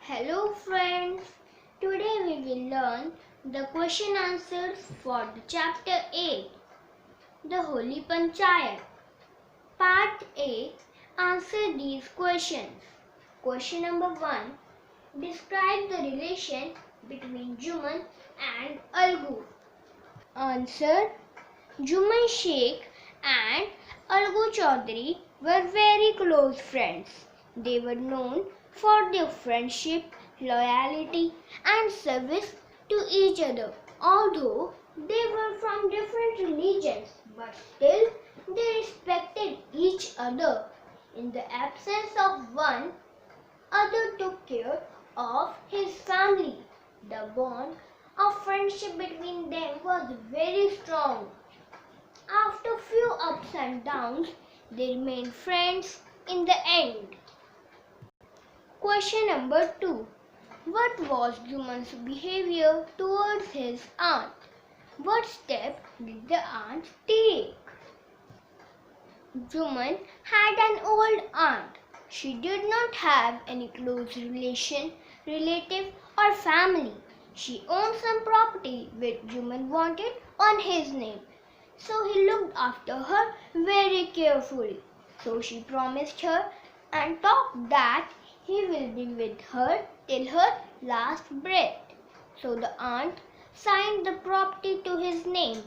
Hello friends, today we will learn the question answers for the chapter 8, the Holy Panchayat. Part A, answer these questions. Question number 1, describe the relation between Juman and Algu. Answer, Juman Sheikh and Algu Chaudhary were very close friends. They were known for their friendship, loyalty and service to each other. Although they were from different religions, but still they respected each other. In the absence of one, other took care of his family. The bond of friendship between them was very strong. After few ups and downs, they remained friends in the end. Question number 2. What was Juman's behavior towards his aunt? What step did the aunt take? Juman had an old aunt. She did not have any close relative or family. She owned some property which Juman wanted on his name. So he looked after her very carefully. So she promised her and talked that he will be with her till her last breath. So the aunt signed the property to his name.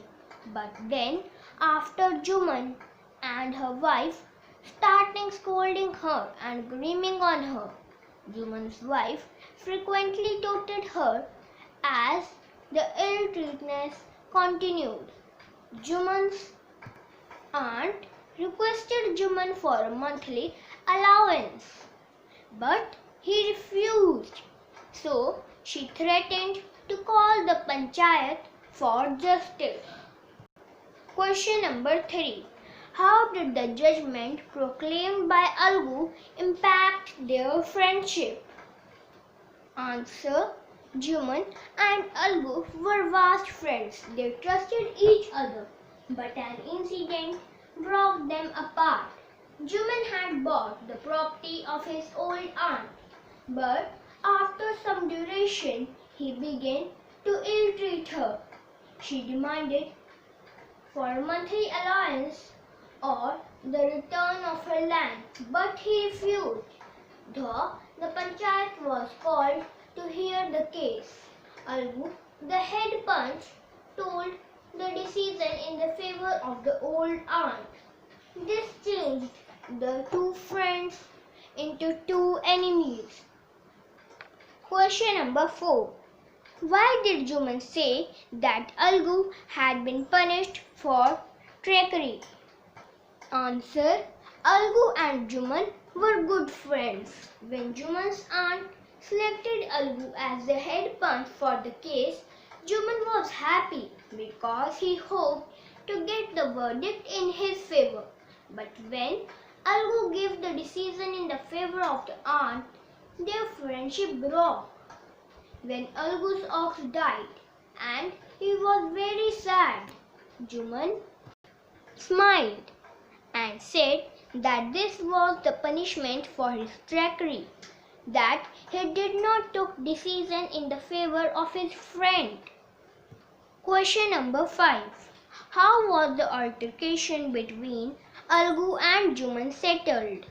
But then, after Juman and her wife starting scolding her and screaming on her, Juman's wife frequently taunted her as the ill-treatment continued. Juman's aunt requested Juman for a monthly allowance, but he refused. So she threatened to call the Panchayat for justice. Question number 3. How did the judgment proclaimed by Algu impact their friendship? Answer, Juman and Algu were vast friends. They trusted each other, but an incident broke them apart. Juman had bought the property of his old aunt, but after some duration he began to ill-treat her. She demanded for a monthly allowance or the return of her land, but he refused. Though the Panchayat was called to hear the case, Algu, the head punch, told the decision in the favor of the old aunt. This changed the two friends into two enemies. Question number 4. Why did Juman say that Algu had been punished for trickery? Answer, Algu and Juman were good friends. When Juman's aunt selected Algu as the head punch for the case, Juman was happy because he hoped to get the verdict in his favor. But when Algu gave the decision in the favor of the aunt, their friendship broke. When Algu's ox died and he was very sad, Juman smiled and said that this was the punishment for his trickery, that he did not take decision in the favor of his friend. Question number 5. How was the altercation between Algu and Juman settled?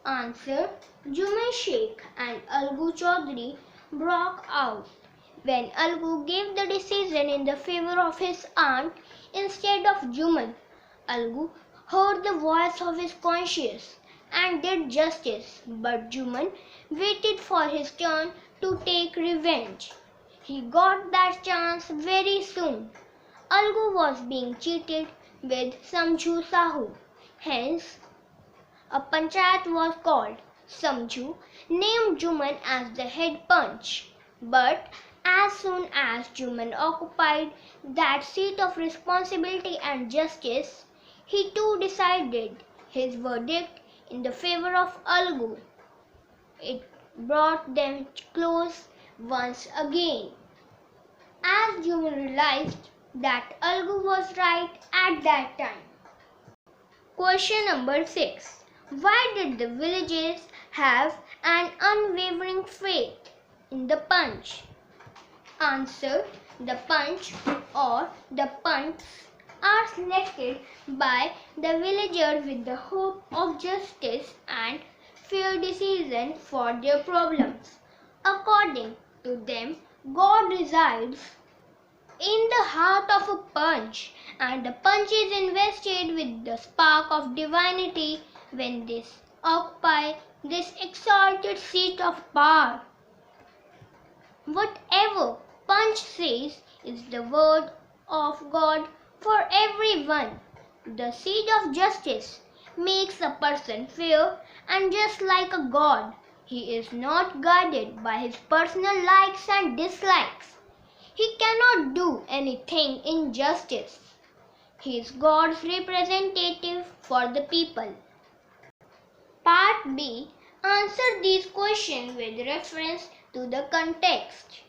Answer, Juman Sheikh and Algu Chaudhary broke out. When Algu gave the decision in the favor of his aunt instead of Juman, Algu heard the voice of his conscience and did justice, but Juman waited for his turn to take revenge. He got that chance very soon. Algu was being cheated with Samjhu Sahu. Hence, a Panchayat was called. Samjhu named Juman as the head punch. But as soon as Juman occupied that seat of responsibility and justice, he too decided his verdict in the favor of Algu. It brought them close once again. As Juman realized that Algu was right at that time. Question number 6. Why did the villagers have an unwavering blind faith in the punch? Answer. The punch or the punts are selected by the villagers with the hope of justice and fair decision for their problems. According to them, God resides in the heart of a punch, and the punch is invested with the spark of divinity when this occupy this exalted seat of power. Whatever punch says is the word of God for everyone. The seed of justice makes a person fair and just like a god. He is not guided by his personal likes and dislikes. He cannot do anything injustice. He is God's representative for the people. Part B. Answer these questions with reference to the context.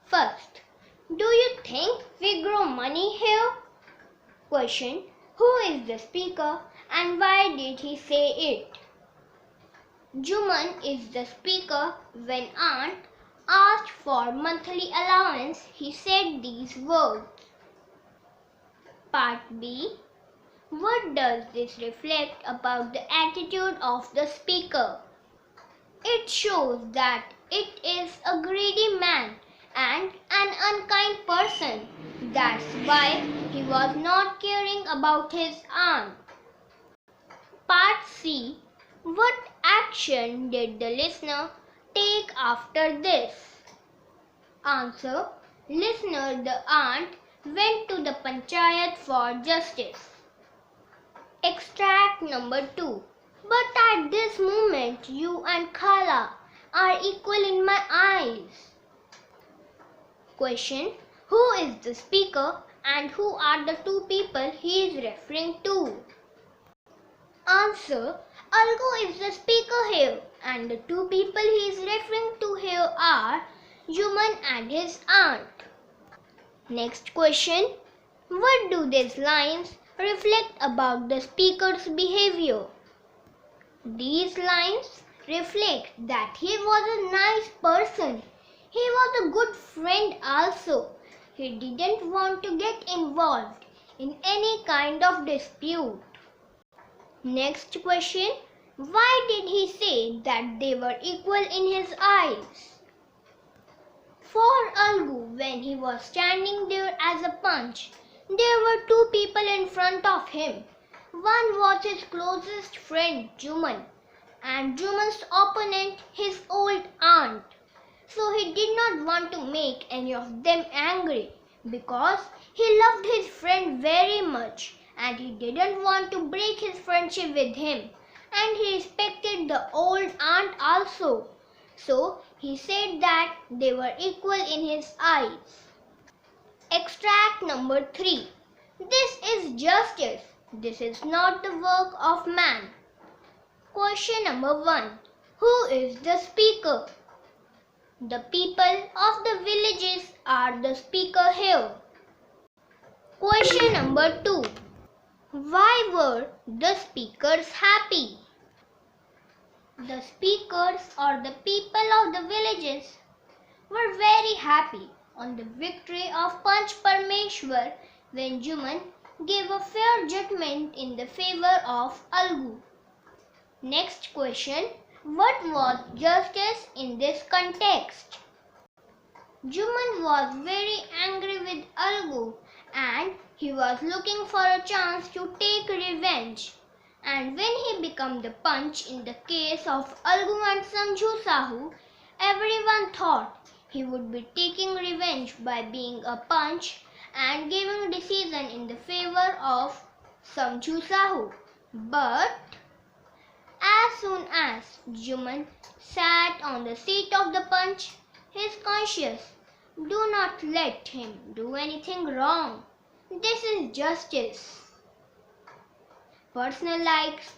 First, do you think we grow money here? Question. Who is the speaker and why did he say it? Juman is the speaker. When aunt asked for monthly allowance, he said these words. Part B. What does this reflect about the attitude of the speaker? It shows that it is a greedy man and an unkind person. That's why he was not caring about his aunt. Part C. What action did the listener take after this? Answer. Listener, the aunt, went to the Panchayat for justice. Extract number 2. But at this moment you and Khala are equal in my eyes. Question. Who is the speaker and who are the two people he is referring to? Answer. Algu is the speaker here and the two people he is referring to here are Juman and his aunt. Next question. What do these lines reflect about the speaker's behavior? These lines reflect that he was a nice person. He was a good friend also. He didn't want to get involved in any kind of dispute. Next question. Why did he say that they were equal in his eyes? For Algu, when he was standing there as a punch, there were two people in front of him. One was his closest friend Juman and Juman's opponent his old aunt. So he did not want to make any of them angry because he loved his friend very much and he didn't want to break his friendship with him, and he respected the old aunt also. So he said that they were equal in his eyes. Extract number 3. This is justice. This is not the work of man. Question number 1. Who is the speaker? The people of the villages are the speaker here. Question number 2. Why were the speakers happy? The speakers or the people of the villages were very happy on the victory of Panch Parmeshwar when Juman gave a fair judgment in the favor of Algu. Next question. What was justice in this context? Juman was very angry with Algu and he was looking for a chance to take revenge. And when he became the punch in the case of Algu and Samjhu Sahu, everyone thought he would be taking revenge by being a punch and giving decision in the favor of Samjhu Sahu. But as soon as Juman sat on the seat of the punch, his conscience do not let him do anything wrong. This is justice. Personal likes,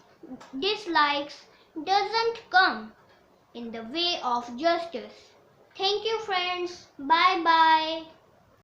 dislikes doesn't come in the way of justice. Thank you friends. Bye bye.